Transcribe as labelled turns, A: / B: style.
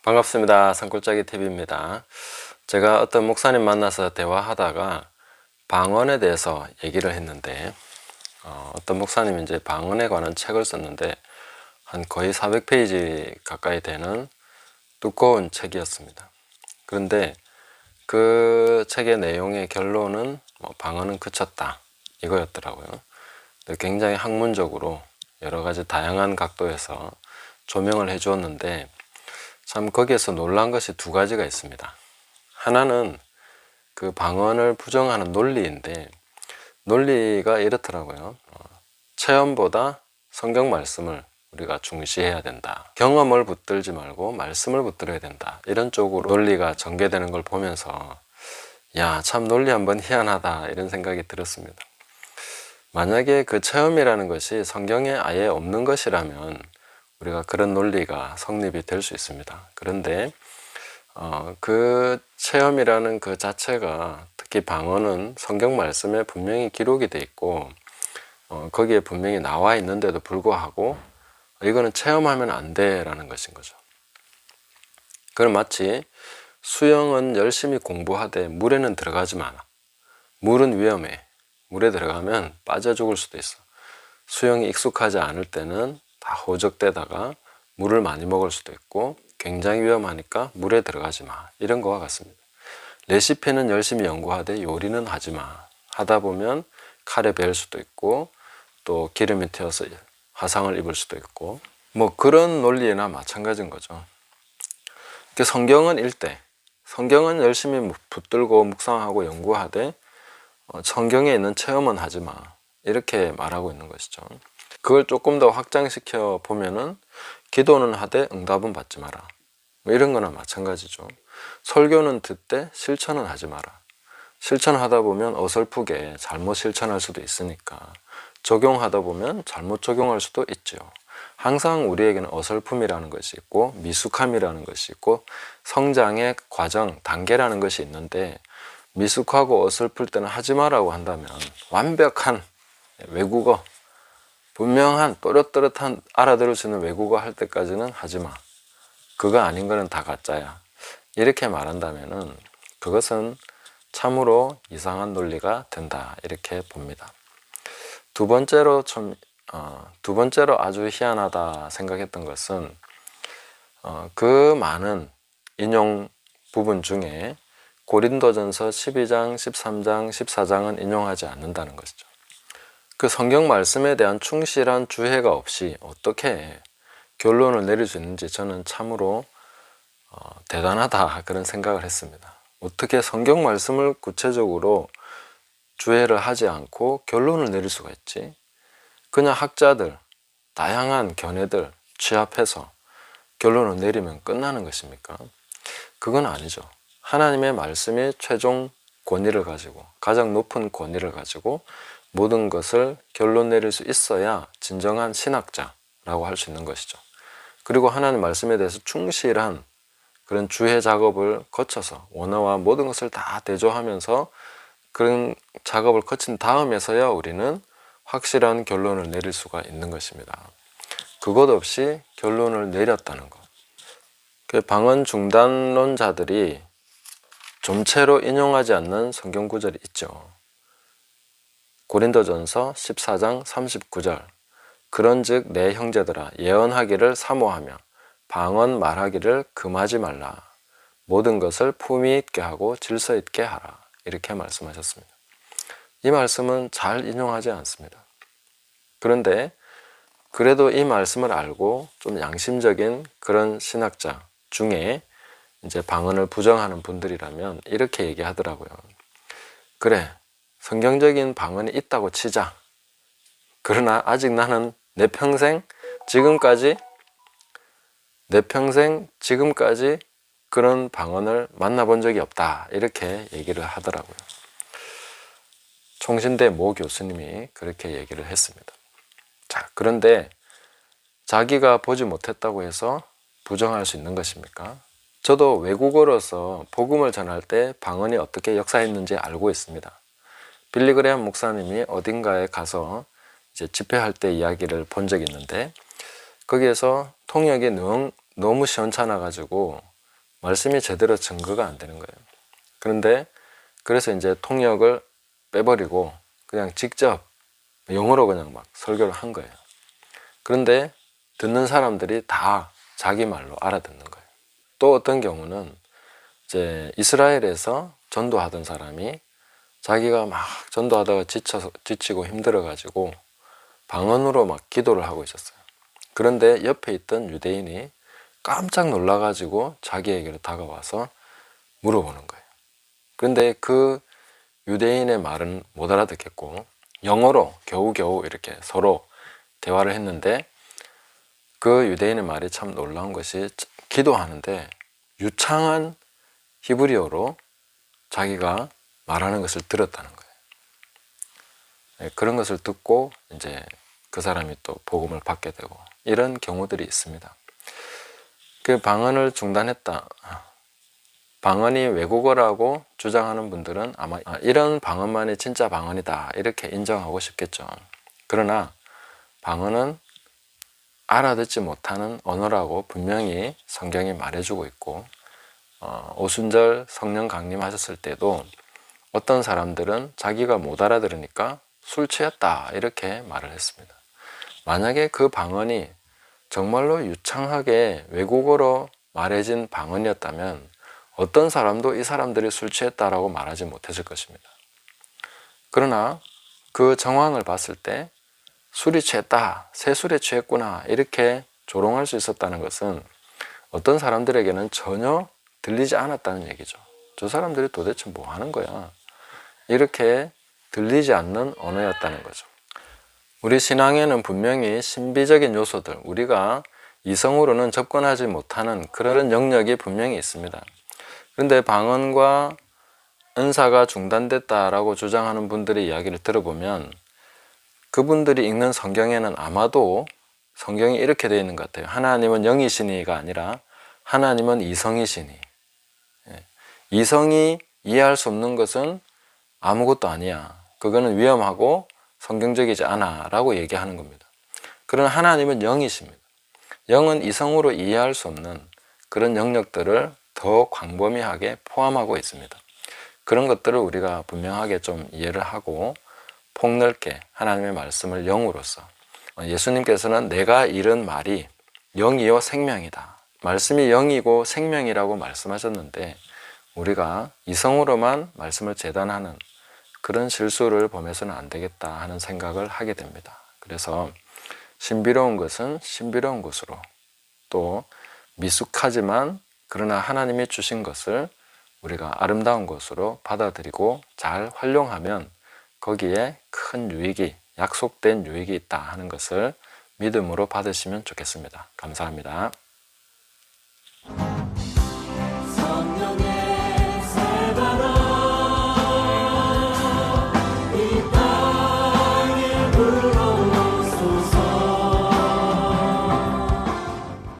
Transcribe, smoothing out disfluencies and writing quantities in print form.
A: 반갑습니다. 산골짜기 TV입니다. 제가 어떤 목사님 만나서 대화하다가 방언에 대해서 얘기를 했는데 어떤 목사님이 이제 방언에 관한 책을 썼는데 한 거의 400페이지 가까이 되는 두꺼운 책이었습니다. 그런데 그 책의 내용의 결론은 방언은 그쳤다 이거였더라고요. 굉장히 학문적으로 여러 가지 다양한 각도에서 조명을 해 주었는데 참 거기에서 놀란 것이 두 가지가 있습니다. 하나는 그 방언을 부정하는 논리인데, 논리가 이렇더라고요. 체험보다 성경 말씀을 우리가 중시해야 된다. 경험을 붙들지 말고 말씀을 붙들어야 된다. 이런 쪽으로 논리가 전개되는 걸 보면서 야, 참 논리 한번 희한하다 이런 생각이 들었습니다. 만약에 그 체험이라는 것이 성경에 아예 없는 것이라면 우리가 그런 논리가 성립이 될 수 있습니다. 그런데 그 체험이라는 그 자체가, 특히 방언은 성경 말씀에 분명히 기록이 돼 있고 거기에 분명히 나와 있는데도 불구하고 이거는 체험하면 안 돼라는 것인 거죠. 그럼 마치 수영은 열심히 공부하되 물에는 들어가지 마라. 물은 위험해. 물에 들어가면 빠져 죽을 수도 있어. 수영이 익숙하지 않을 때는 다 허우적대다가 물을 많이 먹을 수도 있고 굉장히 위험하니까 물에 들어가지 마. 이런 거와 같습니다. 레시피는 열심히 연구하되 요리는 하지 마. 하다 보면 칼에 베일 수도 있고 또 기름이 튀어서 화상을 입을 수도 있고 그런 논리나 마찬가지인 거죠. 성경은 일대, 성경은 열심히 붙들고 묵상하고 연구하되 성경에 있는 체험은 하지 마. 이렇게 말하고 있는 것이죠. 그걸 조금 더 확장시켜 보면은 기도는 하되 응답은 받지 마라. 이런 거나 마찬가지죠. 설교는 듣되 실천은 하지 마라. 실천하다 보면 어설프게 잘못 실천할 수도 있으니까 적용하다 보면 잘못 적용할 수도 있죠. 항상 우리에게는 어설픔이라는 것이 있고 미숙함이라는 것이 있고 성장의 과정, 단계라는 것이 있는데 미숙하고 어설플 때는 하지 마라고 한다면 완벽한 외국어, 분명한 또렷또렷한 알아들을 수 있는 외국어 할 때까지는 하지 마. 그거 아닌 거는 다 가짜야. 이렇게 말한다면은 그것은 참으로 이상한 논리가 된다. 이렇게 봅니다. 두 번째로 아주 희한하다 생각했던 것은 그 많은 인용 부분 중에 고린도전서 12장, 13장, 14장은 인용하지 않는다는 것이죠. 그 성경 말씀에 대한 충실한 주해가 없이 어떻게 결론을 내릴 수 있는지 저는 참으로 대단하다 그런 생각을 했습니다. 어떻게 성경 말씀을 구체적으로 주해를 하지 않고 결론을 내릴 수가 있지? 그냥 학자들, 다양한 견해들 취합해서 결론을 내리면 끝나는 것입니까? 그건 아니죠. 하나님의 말씀이 최종 권위를 가지고, 가장 높은 권위를 가지고 모든 것을 결론 내릴 수 있어야 진정한 신학자라고 할 수 있는 것이죠. 그리고 하나님 말씀에 대해서 충실한 그런 주해 작업을 거쳐서 원어와 모든 것을 다 대조하면서 그런 작업을 거친 다음에서야 우리는 확실한 결론을 내릴 수가 있는 것입니다. 그것 없이 결론을 내렸다는 것. 그 방언 중단론자들이 좀채로 인용하지 않는 성경 구절이 있죠. 고린도전서 14장 39절. 그런즉 내 형제들아 예언하기를 사모하며 방언 말하기를 금하지 말라. 모든 것을 품위 있게 하고 질서 있게 하라. 이렇게 말씀하셨습니다. 이 말씀은 잘 인용하지 않습니다. 그런데 그래도 이 말씀을 알고 좀 양심적인 그런 신학자 중에 이제 방언을 부정하는 분들이라면 이렇게 얘기하더라고요. 그래, 성경적인 방언이 있다고 치자. 그러나 아직 나는 내 평생 지금까지 그런 방언을 만나본 적이 없다. 이렇게 얘기를 하더라고요. 총신대 모 교수님이 그렇게 얘기를 했습니다. 자, 그런데 자기가 보지 못했다고 해서 부정할 수 있는 것입니까? 저도 외국어로서 복음을 전할 때 방언이 어떻게 역사했는지 알고 있습니다. 빌리 그레이엄 목사님이 어딘가에 가서 이제 집회할 때 이야기를 본 적이 있는데 거기에서 통역이 너무 시원찮아 가지고 말씀이 제대로 증거가 안 되는 거예요. 그런데 그래서 이제 통역을 빼버리고 그냥 직접 영어로 그냥 막 설교를 한 거예요. 그런데 듣는 사람들이 다 자기 말로 알아듣는 거예요. 또 어떤 경우는 이제 이스라엘에서 전도하던 사람이 자기가 막 전도하다가 지치고 힘들어가지고 방언으로 막 기도를 하고 있었어요. 그런데 옆에 있던 유대인이 깜짝 놀라가지고 자기에게로 다가와서 물어보는 거예요. 그런데 그 유대인의 말은 못 알아듣겠고 영어로 겨우겨우 이렇게 서로 대화를 했는데 그 유대인의 말이 참 놀라운 것이 기도하는데 유창한 히브리어로 자기가 말하는 것을 들었다는 거예요. 그런 것을 듣고 이제 그 사람이 또 복음을 받게 되고 이런 경우들이 있습니다. 그 방언을 중단했다. 방언이 외국어라고 주장하는 분들은 아마 이런 방언만이 진짜 방언이다 이렇게 인정하고 싶겠죠. 그러나 방언은 알아듣지 못하는 언어라고 분명히 성경이 말해주고 있고 오순절 성령 강림하셨을 때도 어떤 사람들은 자기가 못 알아들으니까 술 취했다 이렇게 말을 했습니다. 만약에 그 방언이 정말로 유창하게 외국어로 말해진 방언이었다면 어떤 사람도 이 사람들이 술 취했다라고 말하지 못했을 것입니다. 그러나 그 정황을 봤을 때 술이 취했다, 새술에 취했구나 이렇게 조롱할 수 있었다는 것은 어떤 사람들에게는 전혀 들리지 않았다는 얘기죠. 저 사람들이 도대체 뭐 하는 거야? 이렇게 들리지 않는 언어였다는 거죠. 우리 신앙에는 분명히 신비적인 요소들, 우리가 이성으로는 접근하지 못하는 그런 영역이 분명히 있습니다. 그런데 방언과 은사가 중단됐다라고 주장하는 분들의 이야기를 들어보면 그분들이 읽는 성경에는 아마도 성경이 이렇게 되어 있는 것 같아요. 하나님은 영이시니가 아니라 하나님은 이성이시니. 이성이 이해할 수 없는 것은 아무것도 아니야. 그거는 위험하고 성경적이지 않아 라고 얘기하는 겁니다. 그러나 하나님은 영이십니다. 영은 이성으로 이해할 수 없는 그런 영역들을 더 광범위하게 포함하고 있습니다. 그런 것들을 우리가 분명하게 좀 이해를 하고 폭넓게 하나님의 말씀을 영으로서 예수님께서는 내가 잃은 말이 영이요 생명이다. 말씀이 영이고 생명이라고 말씀하셨는데 우리가 이성으로만 말씀을 재단하는 그런 실수를 범해서는 안 되겠다 하는 생각을 하게 됩니다. 그래서 신비로운 것은 신비로운 것으로 또 미숙하지만 그러나 하나님이 주신 것을 우리가 아름다운 것으로 받아들이고 잘 활용하면 거기에 큰 유익이, 약속된 유익이 있다 하는 것을 믿음으로 받으시면 좋겠습니다. 감사합니다.